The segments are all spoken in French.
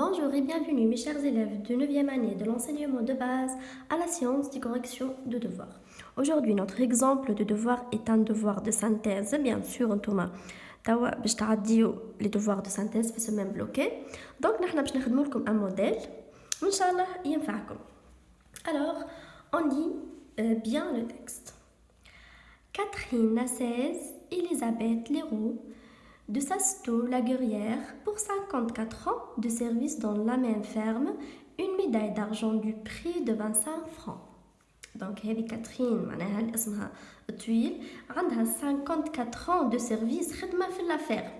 Bonjour et bienvenue mes chers élèves de 9e année de l'enseignement de base à la science des corrections de devoirs. Aujourd'hui, notre exemple de devoir est un devoir de synthèse. Bien sûr, Thomas, باش تعديو les devoirs de synthèse في ce même bloqué. Donc, نحن باش نخدمو لكم un modèle. إن شاء الله ينفعكم. Alors, on lit bien le texte. Catherine Nassez, Elisabeth Leroux, de Sasto-la-Guerrière, pour 54 ans de service dans la même ferme, une médaille d'argent du prix de 25 francs. Donc, هذه كاترين معناها اللي اسمها طويل عندها 54 ans de service خدمة في الفيرم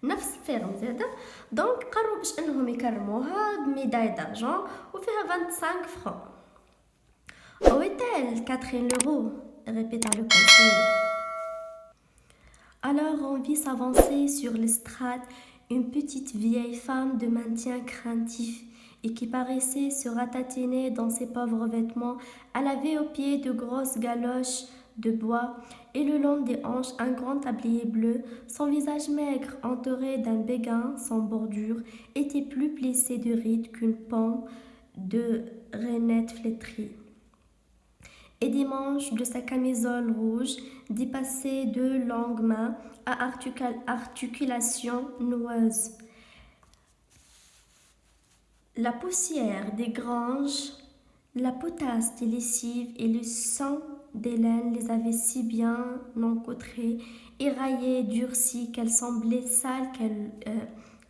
نفس الفيرم زادة. دونك قرروا باش انهم يكرموها بميداي دارجون وفيها 25 francs. Où est-elle, Catherine Leroux? Répéta le conseiller. Alors on vit s'avancer sur l'estrade une petite vieille femme de maintien craintif et qui paraissait se ratatiner dans ses pauvres vêtements. Elle avait aux pieds de grosses galoches de bois et le long des hanches un grand tablier bleu. Son visage maigre, entouré d'un béguin sans bordure, était plus plissé de rides qu'une pomme de rainettes flétrie. Et des manches de sa camisole rouge dépassaient deux longues mains à articulation noueuse. La poussière des granges, la potasse des lessives et le sang des laines les avaient si bien encautrées, éraillées, durcies, qu'elles semblaient sales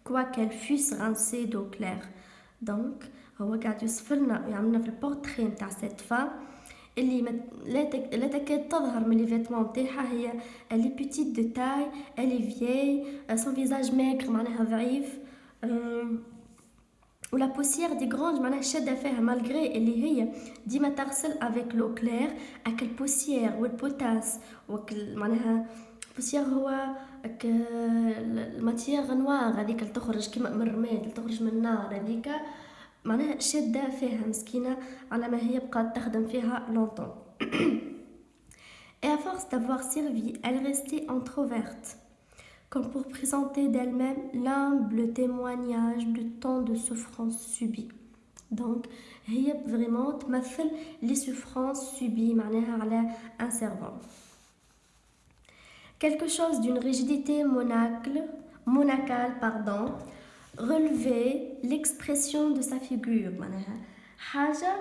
quoiqu'elles fussent rincées d'eau claire. Donc, هو قاعد يوصف لنا ويعملنا في البورتري نتاع cette femme اللي لا تكاد تظهر من لي فيتمون نتاعها. هي elle est petite de taille, elle est vieille, son visage maigre معناها ضعيف, ولا بوسيير دي غرانج معناها شاده فيها مالغري اللي هي ديما تغسل افيك لو كلير. اكل بوسيير والبوتاس معناها بوسيير هو الماتيير نوار هذيك اللي تخرج كيما من الرماد اللي تخرج من النار هذيك معناها شاده فيها مسكينه على ما هي بقات تخدم فيها لونطون. Et à force d'avoir servi, elle restait entrouverte, comme pour présenter d'elle-même l'humble témoignage de tant de souffrances subies. Donc, هي vraiment تمثل les souffrances subies معناها على un servant. Quelque chose d'une rigidité monacale, relevait l'expression de sa figure. معناها حاجة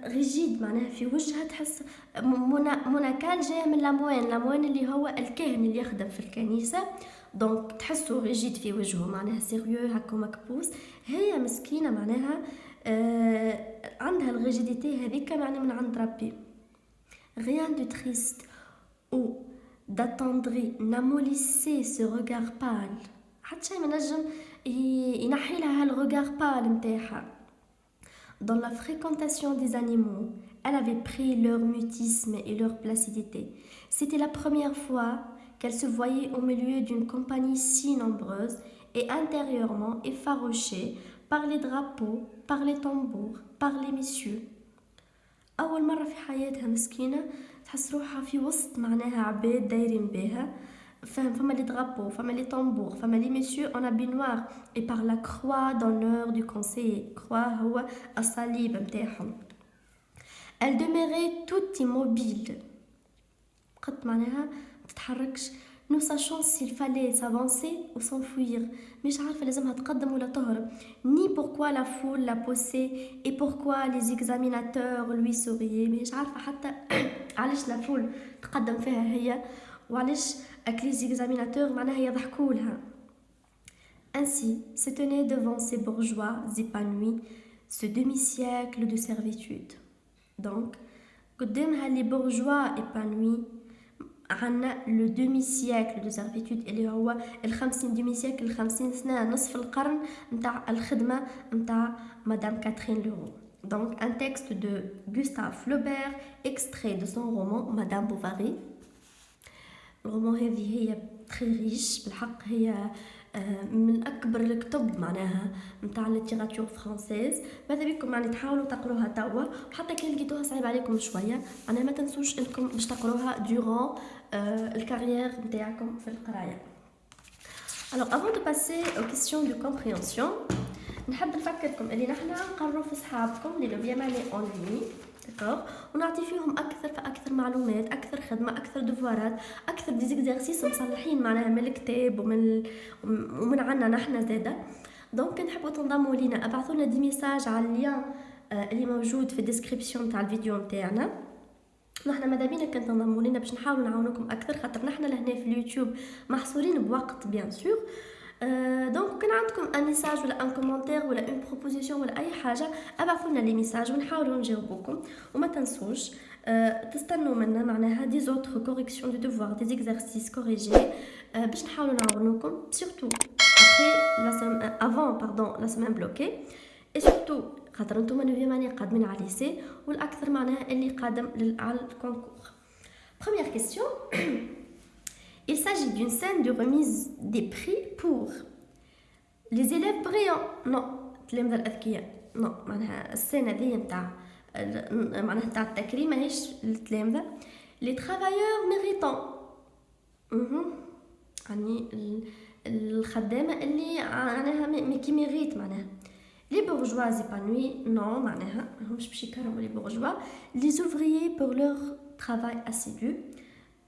ريجيد معناها في وجهها تحس موناكال جايه من لاموين اللي هو الكاهن اللي يخدم في الكنيسه. دونك تحسوا ريجيد في وجهه معناها سيريو هكا مكبوس. هي مسكينه معناها عندها الريجيديتي هذيك معناها من عند ربي. rien de triste ou d'attendri n'amollissait ce regard pâle. حتى شيء ما نجم ينحي لها هالرجار pâle نتاعها. Dans la fréquentation des animaux, elle avait pris leur mutisme et leur placidité. C'était la première fois qu'elle se voyait au milieu d'une compagnie si nombreuse et intérieurement effarouchée par les drapeaux, par les tambours, par les messieurs. أول مرة في حياتها مسكينة تحس روحها في وسط معناها عباد دايرين بها. فما les drapeaux, فما les tambours, فما les messieurs en habit noir et par la croix d'honneur du conseiller. Croix هو الصليب متاعهم. Elle demeurait toute immobile. قد معناها تتحركش. Nous sachons s'il fallait s'avancer ou s'enfuir. مش عارفة لازمها تقدم ولا تهرب. Ni pourquoi la foule la poussait et pourquoi les examinateurs lui souriaient. مش عارفة حتى علاش la foule تقدم فيها هي وعلاش les examinateurs معناها يضحكوا لها. Ainsi se tenait devant ces bourgeois épanouis ce demi-siècle de servitude. Donc قدامها les bourgeois épanouis عنا le demi-siècle de servitude اللي هو 50 demi-siècle 50 سنة نصف القرن نتاع الخدمة نتاع مدام كاترين لورو. Donc un texte de Gustave Flaubert extrait de son roman Madame Bovary. الرومان هذه هي تري ريش بالحق. هي من أكبر الكتب معناها نتاع الليتيراتور فرانسيز. ماذا بكم يعني تحاولوا تقروها توا وحتى كان لقيتوها صعيب عليكم شوية أنا ما تنسوش إنكم باش تقروها durant الكارير نتاعكم في القراية. Alors avant de passer aux questions de compréhension, نحب نفكركم اللي نحنا نقرروا في صحابكم اللي لو بيان ماني اون لين داكوغ، ونعطي فيهم اكثر فاكثر معلومات، اكثر خدمه، اكثر دوفوارات، اكثر ديزيكزارسيس مصلحين معناها من الكتاب ومن عنا نحنا زاده. دونك نحبوا تنضموا لينا، ابعثوا لنا دي ميساج على اللين اللي موجود في الديسكريبسيون تاع الفيديو نتاعنا. نحنا ماذا بينا كان تنضموا لينا باش نحاولوا نعاونوكم اكثر، خاطر نحنا لهنا في اليوتيوب محصورين بوقت بيان سور. دونك كان عندكم ان ميساج ولا ان كومونتير ولا اون بروبوزيسيون ولا اي حاجه، ابعثوا لنا لي ميساج ونحاولوا نجاوبوكم. وما تنسوش تستنوا منا معناها دي زوتر كوريكسيون دو دوفوار، دي زيكزارسيس كوريجي باش نحاولوا نعاونوكم سورتو ابري لا سيم افون باردون لا سيمين بلوكي، اي سورتو خاطر نتوما نوفيام اني قادمين على ليسي، والاكثر معناها اللي قادم على الكونكور. Première question. Il s'agit d'une scène de remise des prix pour les élèves brillants. Non, التلامذة الأذكياء. Non, معناها السنة ذي نتاع معناها تاع التكريم ماهيش للتلامذة. Les travailleurs méritants. يعني الخدامة اللي معناها كي ميريت معناها. Les bourgeois épanouis. Non, معناها ماهمش باش يكرموا les bourgeois. Les ouvriers pour leur travail assidu.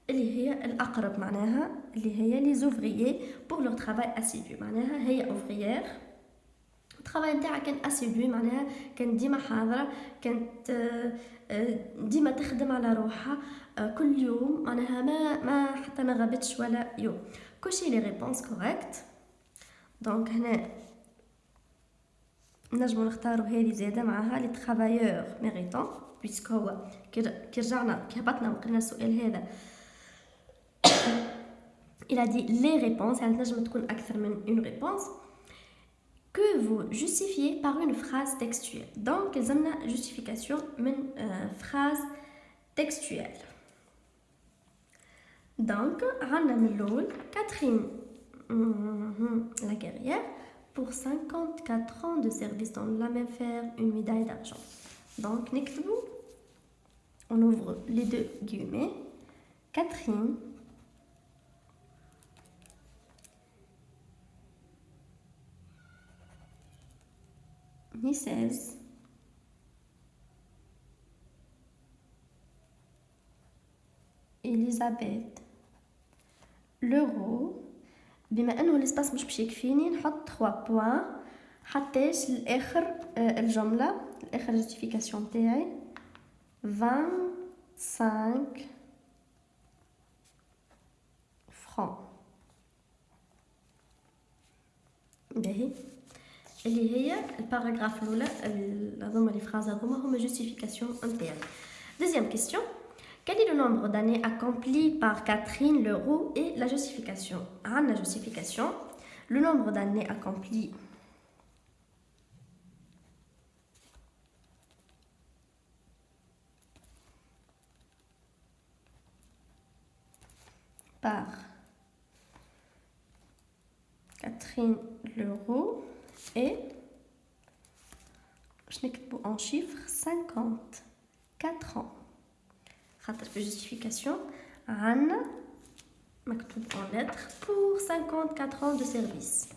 اللي هي الأقرب معناها اللي هي لي زوفريي بور لو ترافاي اسيدو، معناها هي اوفريير الترافاي نتاعها كان اسيدو، معناها كانت ديما حاضره، كانت ديما تخدم على روحها كل يوم، معناها ما حتى ما غابتش ولا يوم. كوشي لي ريبونس كوريكت. دونك هنا نجمو نختاروا هذه زاده معاها لي ترافايور ميريتون، بيسكو هو كي رجعنا كي هبطنا وقلنا السؤال هذا il a dit les réponses, elle نجم تكون أكثر من une réponse que vous justifiez par une phrase textuelle. Donc يلزمنا justification من phrase textuelle. Donc عندنا من الأول Catherine la guerrière pour 54 ans de service dans l'armée faire une médaille d'argent. Donc نكتبوا, on ouvre les deux guillemets, Catherine Mrs. Elisabeth Leroux. بما انه الاسباس مش باش يكفيني نحط 3 بوان حتىش للاخر الجمله الاخر جوستيفيكاسيون تاعي 25 فرانك. باهي اللي هي الباراغراف الاولى هذوما لي فراز هذوما هما جوستيفيكاسيون نتاعي. Deuxième question. Quel est le nombre d'années accomplies par Catherine Leroux et la justification? La justification. Le nombre d'années accomplies par Catherine Leroux est, je n'écris en chiffres, 54 ans. خاطر justification عنا مكتوب en lettres pour 54 ans de service.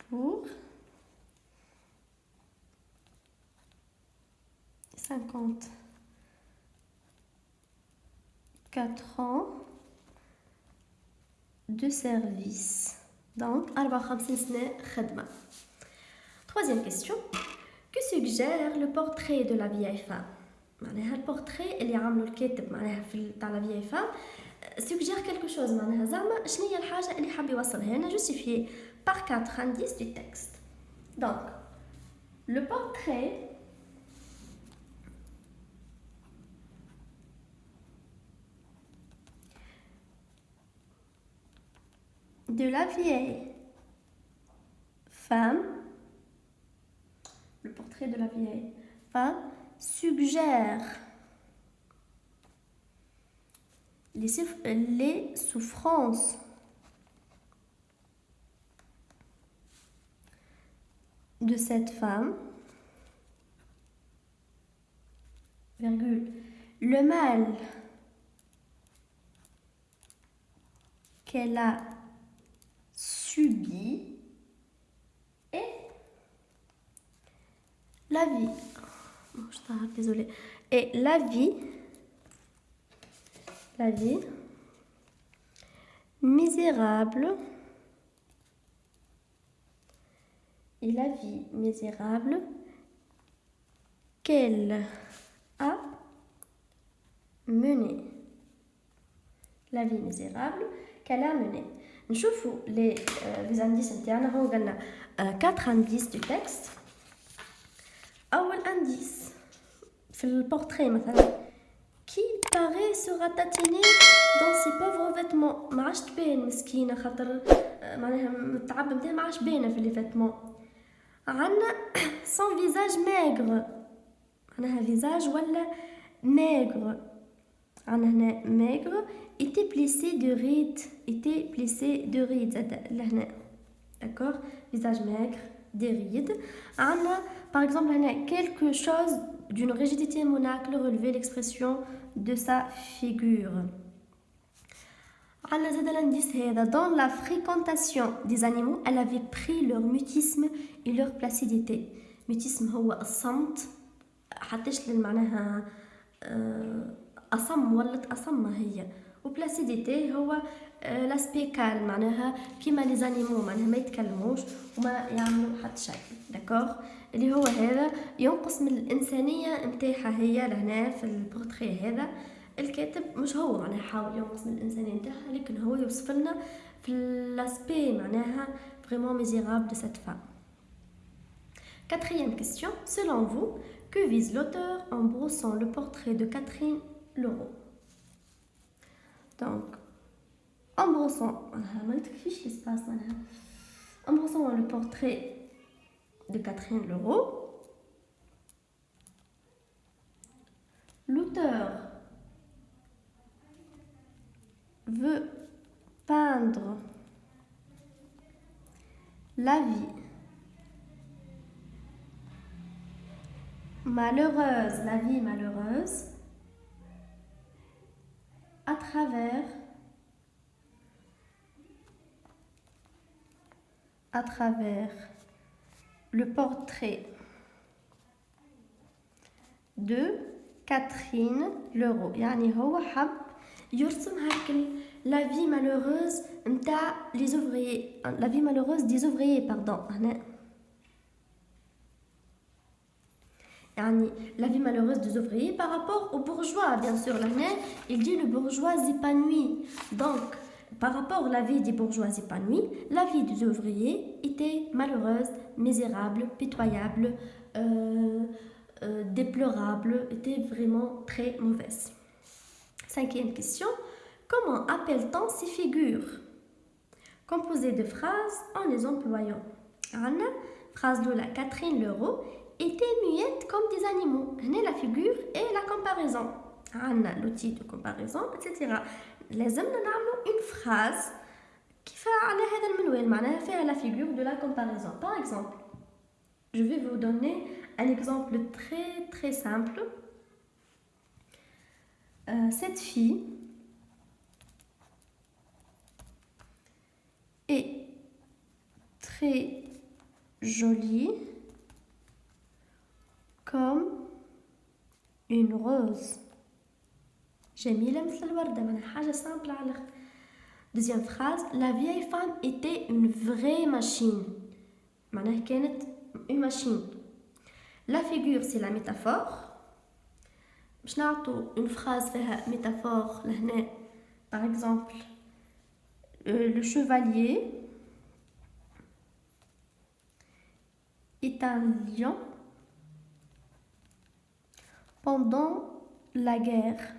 Pour 54 ans de service. Donc 54 سنة خدمة. Troisième question. Que suggère le portrait de la vieille femme? معناها البورتري اللي عملوا الكاتب معناها في تاع لا فيي فام سوجير كلكو شوز، معناها زعما شنو هي الحاجه اللي حاب يوصلها لنا جوستيفيي بار 4 indices du texte. Donc le portrait de la vieille femme, le portrait de la vieille femme suggère les souffrances de cette femme, virgule, le mal qu'elle a subi et la vie. Désolée. Et la vie misérable. Et la vie misérable qu'elle a menée. La vie misérable qu'elle a menée. نشوفوا les indices نتاعنا. هو قالنا 4 indices du texte. أول indice في البورتري مثلا qui paraît se ratatiner dans ses pauvres vêtements. ما عادش تبان مسكينة خاطر معناها متعب نتاعها ما عادش باينة في لي فيتمون. عندنا son visage maigre معناها visage ولا maigre. عندنا هنا maigre était plissé de rides لهنا. D'accord, visage maigre, des rides. عندنا par exemple هنا quelque chose d'une rigidité monacle relever l'expression de sa figure. عندنا زاد l'indice هذا dans la fréquentation des animaux elle avait pris leur mutisme et leur placidité. mutisme هو الصمت حتىش معناها أصم ولت أصمة هي. وبلاسيديتي هو لاسبي كالم معناها كيما لي زانيمو معناها ما يتكلموش وما يعملوا حتى شيء. داكوغ اللي هو هذا ينقص من الإنسانية نتاعها هي لهنا في البورتري هذا. الكاتب مش هو معناها حاول ينقص من الإنسانية نتاعها لكن هو يوصف لنا في لاسبي معناها vraiment misérable de cette femme. Quatrième question. Selon vous, que vise l'auteur en brossant le portrait de Catherine Leroux? Donc, en brossant le portrait de Catherine Leroux, l'auteur veut peindre la vie malheureuse à travers le portrait de Catherine Leroux. يعني هو حب يرسم هكا la vie malheureuse نتاع les ouvriers, la vie malheureuse des ouvriers pardon هنا. يعني la vie malheureuse des ouvriers par rapport aux bourgeois bien sûr. Là il dit le bourgeois épanoui. Donc par rapport à la vie des bourgeois épanouis, la vie des ouvriers était malheureuse, misérable, pitoyable, déplorable, était vraiment très mauvaise. Cinquième question. Comment appelle-t-on ces figures composées de phrases en les employant? Anna, phrase de la Catherine Leroux était muette comme des animaux. Là, la figure et la comparaison. Anna, l'outil de comparaison, etc. لازمنا نعملوا une phrase كيف على هذا المنوال معناها فيها la figure de la comparaison. Par exemple, je vais vous donner un exemple très simple. Cette fille est très jolie comme une rose. جميلة مثل الوردة معناها حاجة سامبل على الآخر. Deuxième phrase, la vieille femme était une vraie machine. معناها كانت une machine. La figure c'est la métaphore. باش نعطوا une phrase فيها métaphore لهنا. Par exemple, le chevalier est un lion pendant la guerre.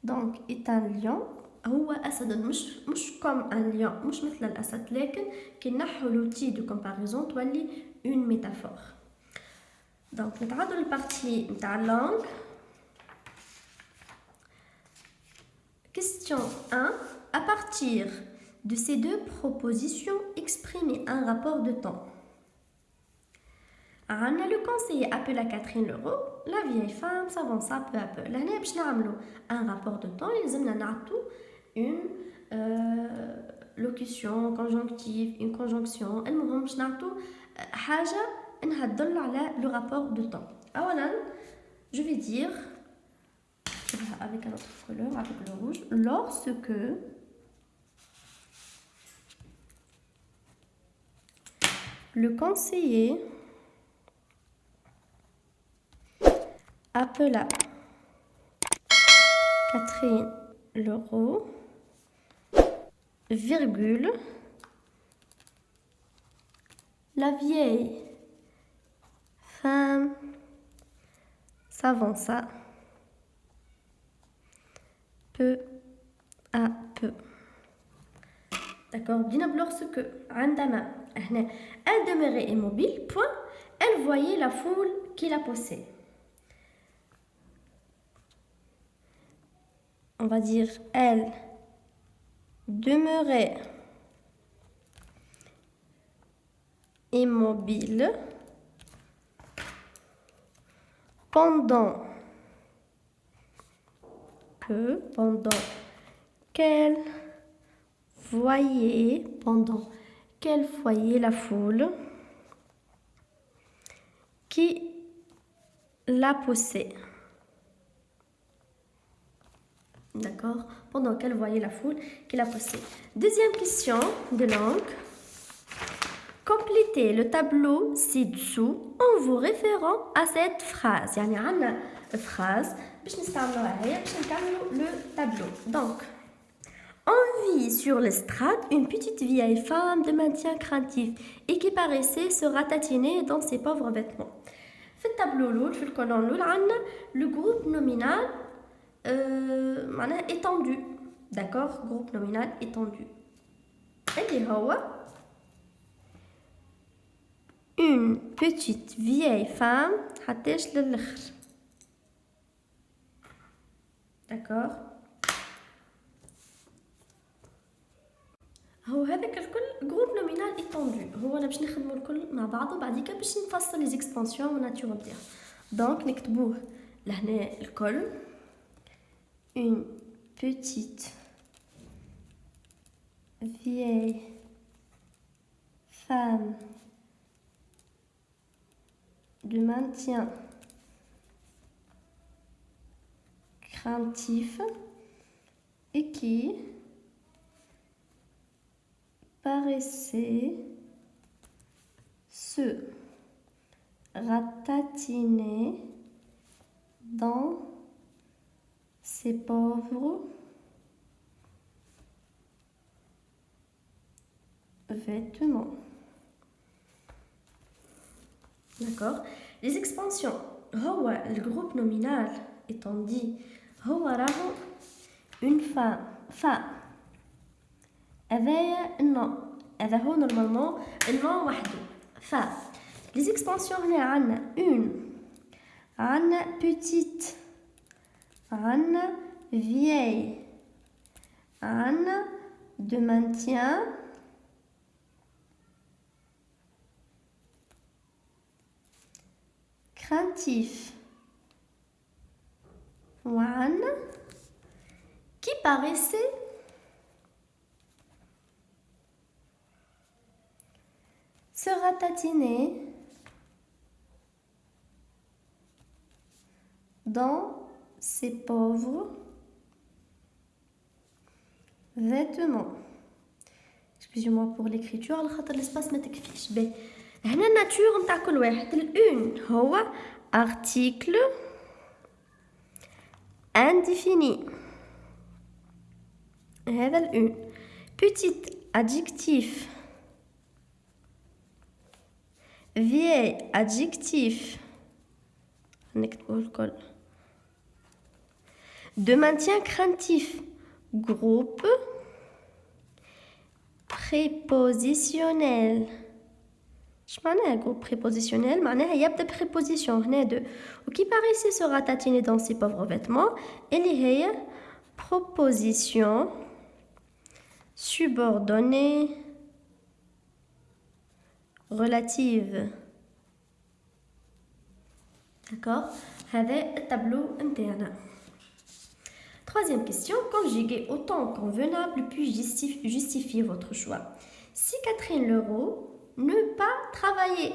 Donc est un lion هو أسد مش comme un lion مش مثل الأسد لكن كي نحو l'outil de comparaison تولي une métaphore. Donc نتعادل البارتي نتاع langue. Question 1. À partir de ces deux propositions, exprimez un rapport de temps. عندنا le conseiller appela Catherine Leroux, la vieille femme s'avança peu à peu. لهنا باش نعملوا un rapport de temps لازمنا نعطوا une locution conjonctive, une conjonction. المهم باش نعطوا حاجة انها تدل على le rapport de temps. اولا je vais dire avec un autre couleur, avec le rouge, lorsque le conseiller appela Catherine Leroux, virgule, la vieille femme s'avança peu à peu. D'accord. Bien lorsque عندما هنا elle demeurait immobile, point, elle voyait la foule qui la poussait. On va dire elle demeurait immobile pendant qu'elle voyait la foule qui la poussait. D'accord? Pendant qu'elle voyait la foule qui la poussait. Deuxième question de langue. Complétez le tableau ci-dessous en vous référant à cette phrase. يعني عندنا phrase باش نستعملوها هي باش نكملوا le tableau. Donc, on vit sur l'estrade une petite vieille femme de maintien craintif et qui paraissait se ratatiner dans ses pauvres vêtements. في التابلو الأول في الكولون الأول عندنا le groupe nominal معناها étendu. D'accord? Groupe nominal étendu. اللي هو une petite vieille femme حتىش للآخر. D'accord? هو هذاك الكل جروب نومينال étendu. هو انا باش نخدموا الكل مع بعض وبعديك باش نفصل لي زيكسبانسيون وناتور نتاعو. دونك نكتبوه لهنا الكل une petite vieille femme de maintien craintif et qui paraissait se ratatiner dans ses pauvres vêtements. D'accord? Les expansions. هو الجروب nominal étant dit هو راهو une femme. هذايا النوم. هذا هو نورمالمون النوم وحده. femme. Les expansions هنا عندنا une, عندنا petite, عندنا vieille, عندنا de maintien, craintif, وعندنا qui paraissait se ratatiner dans ses pauvres vêtements. Excusez-moi pour l'écriture, على خاطر l'espace ما تكفيش. باهي هنا الناتور نتاع كل واحد. الأون هو article indéfini. هذا الأون. Petite adjectif. Vieille adjectif. نكتبوه الكل. De maintien craintif. Groupe prépositionnel. اش معناها groupe prépositionnel؟ معناها يبدا préposition هنا de وكي paraissait se ratatiner dans ses pauvres vêtements اللي هي proposition subordonnée relative. D'accord? هذا التابلو نتاعنا. Troisième question, conjuguez au temps convenable puis justifiez votre choix. Si Catherine Leroux ne pas travailler,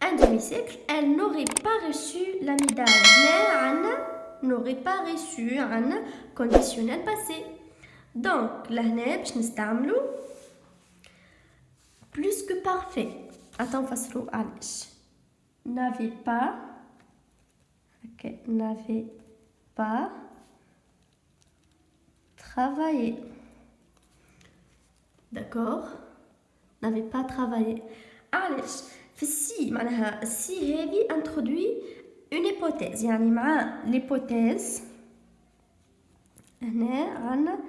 un demi-siècle, elle n'aurait pas reçu la médaille. Mais Anna n'aurait pas reçu un conditionnel passé. Donc, là, باش نستعملوا plus que parfait. Attends, نفسروا علاش. N'avait pas, ok, n'avait pas travaillé. D'accord? N'avait pas travaillé. علاش؟ في السي معناها السي هذه introduit une hypothèse. يعني مع l'hypothèse هنا عنا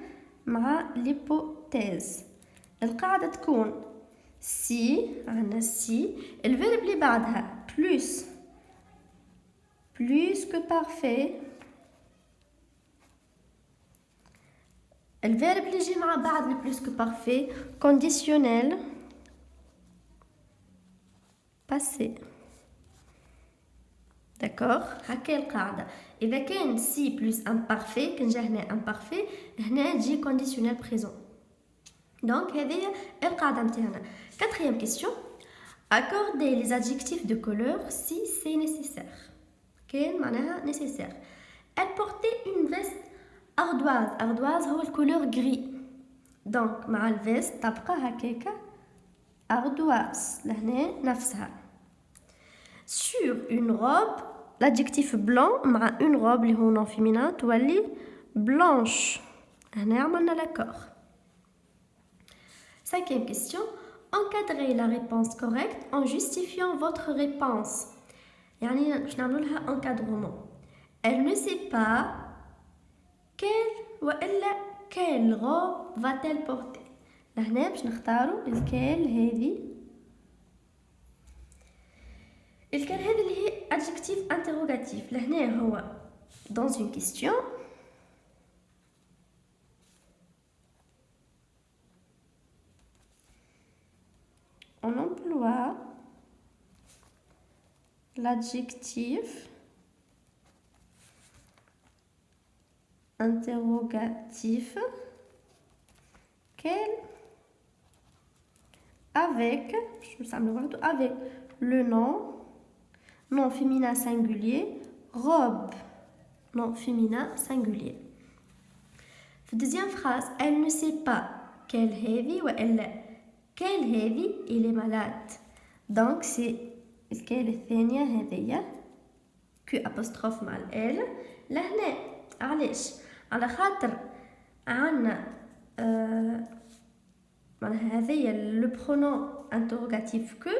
مع l'hypothèse القاعدة تكون si عنا si الفيرب اللي بعدها plus que parfait الفيرب اللي يجي مع بعد plus que parfait conditionnel passé. d'accord هكا القاعدة. إذا كان si plus imparfait كان جا هنا imparfait هنا تجي conditionnel présent. donc هذه القاعدة متاعنا. quatrième question. accorder les adjectifs de couleur si c'est nécessaire. كان معناها nécessaire. elle portait une veste ardoise. ardoise هو الكولور gris. donc مع الفيست تبقى هكاكا ardoise لهنا نفسها. sur une robe l'adjectif blanc مع une robe اللي هو non féminin تولي blanche. هنا عملنا l'accord. cinquième question. encadrez la réponse correcte en justifiant votre réponse. يعني باش نعملوا لها encadrement. elle ne sait pas quelle وإلا quelle robe va-t-elle porter. لهنا باش نختاروا الكال هذه. الكال هذه اللي هي adjectif interrogatif. لهنا هو dans une question. on emploie l'adjectif interrogatif quel avec le nom non féminin singulier robe non féminin singulier. deuxième phrase. elle ne sait pas quelle heavy ou elle quelle heavy il est malade. donc c'est الكال الثانية هذية q apostrophe مع ال. لهنا علاش؟ على خاطر عنا معناها هذيا لو برونون انتروغاتيف كو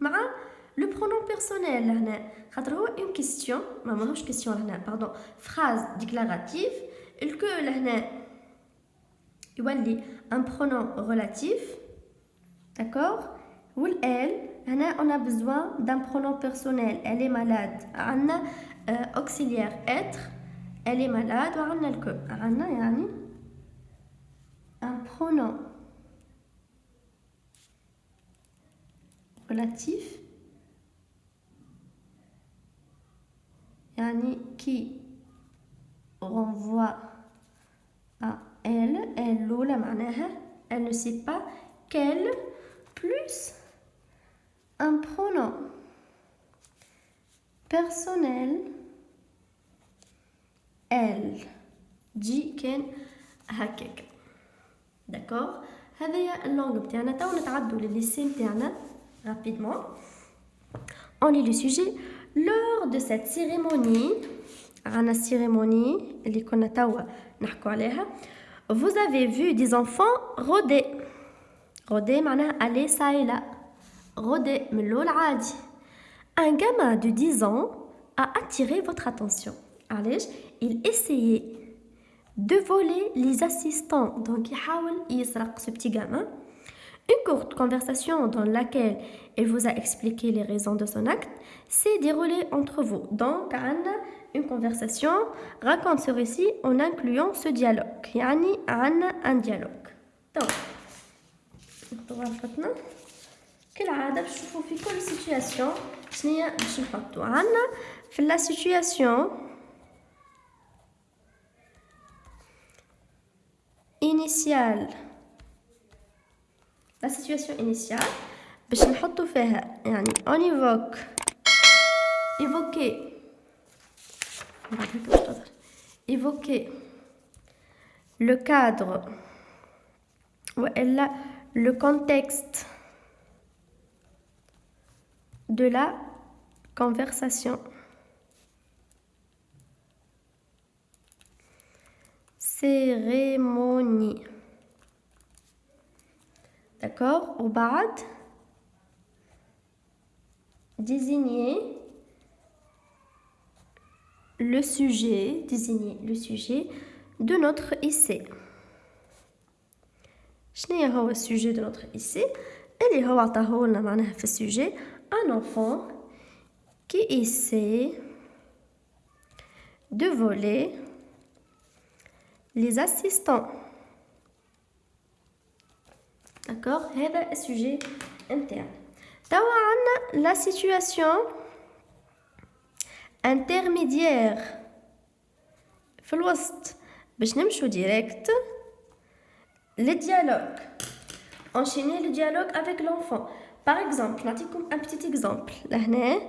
مع لو برونون بيرسونيل. لهنا خاطر هو اون كيستيون ماهوش كيستيون لهنا باردون فراز ديكلاراتيف الكو لهنا يولي ان برونون ريلاتيف. d'accord والال هنا on a besoin d'un pronom personnel. elle est malade عنا auxiliaire être elle est malade وعنا الكو عنا يعني un pronom relatif يعني qui renvoie à elle. elle الأولى معناها elle ne sait pas quelle plus un pronom personnel elle جي كان هكاك. d'accord هذا هي اللونغ بتاعنا. تو نتعدوا للليسي بتاعنا rapidement. on lit le sujet. lors de cette cérémonie عنا cérémonie اللي كنا توا نحكوا عليها vous avez vu des enfants rôder. rôder معناها aller ça et là. rôder من اللون العادي. un gamin de 10 ans a attiré votre attention. علاش؟ il essayait de voler les assistants. donc يحاول يسرق ce petit gamin. une courte conversation dans laquelle il vous a expliqué les raisons de son acte s'est déroulée entre vous. donc عنا une conversation raconte ce récit en incluant ce dialogue. يعني عنا un dialogue. donc غرفتنا كالعادة باش نشوفوا في كل سيتوياسيون شنيا باش نحطوا. عنا في لا سيتوياسيون initiale. la situation initiale باش نحطو فيها يعني on évoque évoquer évoquer le cadre وإلا le contexte de la conversation. Cérémonie. D'accord. وبعد désigner le sujet de notre essai. شنو هو السوجي de notre essai؟ اللي هو عطاه لنا معناها في السوجي un enfant qui essaie de voler les assistants. D'accord. هذا السوجي نتاعنا. توا عندنا la situation intermédiaire في الوسط باش نمشو ديريكت le dialogue. Enchaîner le dialogue avec l'enfant. Par exemple, نعطيكم un petit exemple. لهنا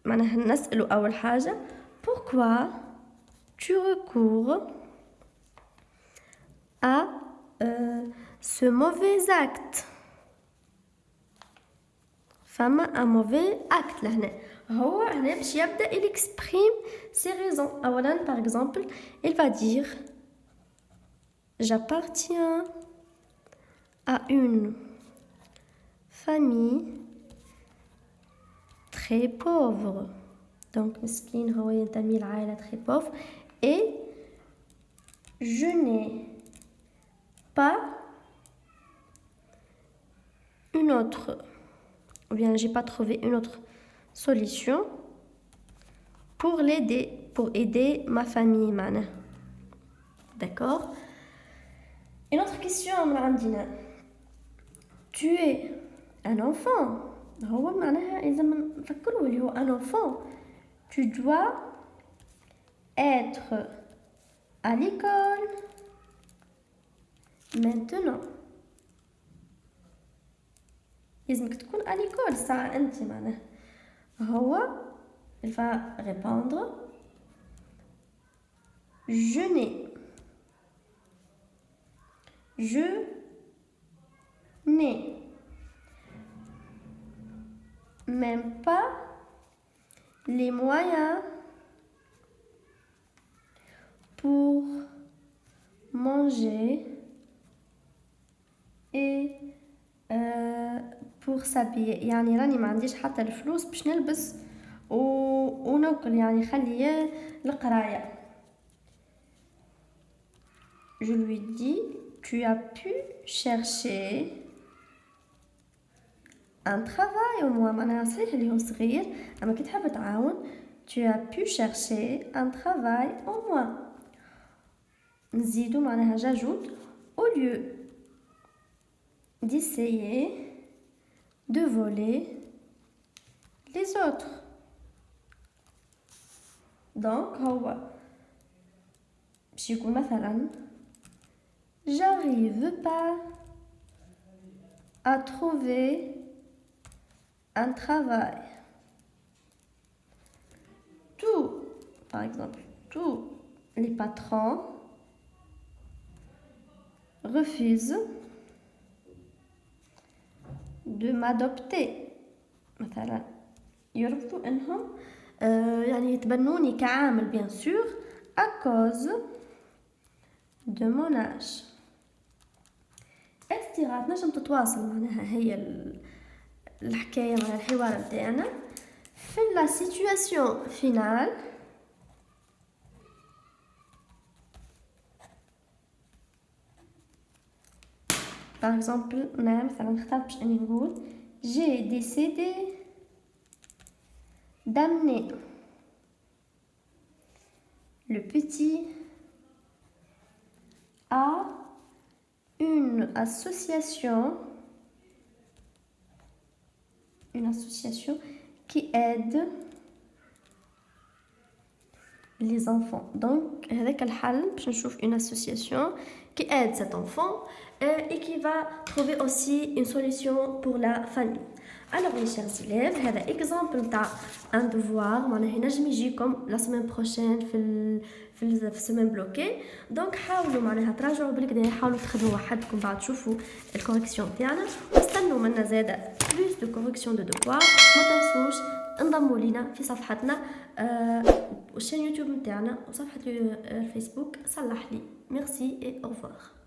معناها نسألو أول حاجة pourquoi tu recours à ce mauvais acte. فما un mauvais acte لهنا. هو هنا باش يبدأ il exprime ses raisons. أولا par exemple il va dire j'appartiens à une famille très pauvre. Donc مسكين هو ينتمي لعائلة très pauvre et je n'ai pas une autre ou bien j'ai pas trouvé une autre solution pour aider ma famille معناها. D'accord. Une autre question من عندنا tu es un enfant. هو معناها إذا نفكروا اللي هو un enfant tu dois être à l'école maintenant. لازمك تكون à l'école الساعة أنت معناها. هو il va répondre je n'ai même pas les moyens pour manger et pour s'habiller. يعني راني ما عنديش حتى الفلوس باش نلبس وناكل يعني خليه القراية. Je lui dis tu as pu chercher un travail au moins. معناها صحيح اللي هو صغير أما كي تحب تعاون tu as pu chercher un travail au moins. نزيدو معناها j'ajoute au lieu d'essayer de voler les autres. Donc هو باش يقول مثلا j'arrive pas à trouver un travail. Par exemple, tous les patrons refusent de m'adopter. مثلا يرفضوا انهم يعني يتبنوني كعامل bien sûr à cause de mon âge. etc. نجم تتواصل معناها هي الحكاية مع الحوار متاعنا. في la situation finale par exemple مثلا نختار باش اني نقول j'ai décidé d'amener le petit à une association qui aide les enfants. Donc, avec الحل باش نشوف une association qui aide cet enfant et qui va trouver aussi une solution pour la famille. Alors mes chers élèves, هذا exemple نتاع un devoir معناها ينجم يجيكم la semaine prochaine في السيمين بلوكي. دونك حاولوا معناها تراجعوا بالكدا، حاولوا تخدموا وحدكم بعد تشوفوا الكوريكسيون تاعنا، واستنوا منا زاده بلوس دو كوريكسيون دو دوفوار. ما تنسوش انضموا لينا في صفحتنا والشين يوتيوب نتاعنا وصفحة الفيسبوك صلح لي. ميرسي et au revoir.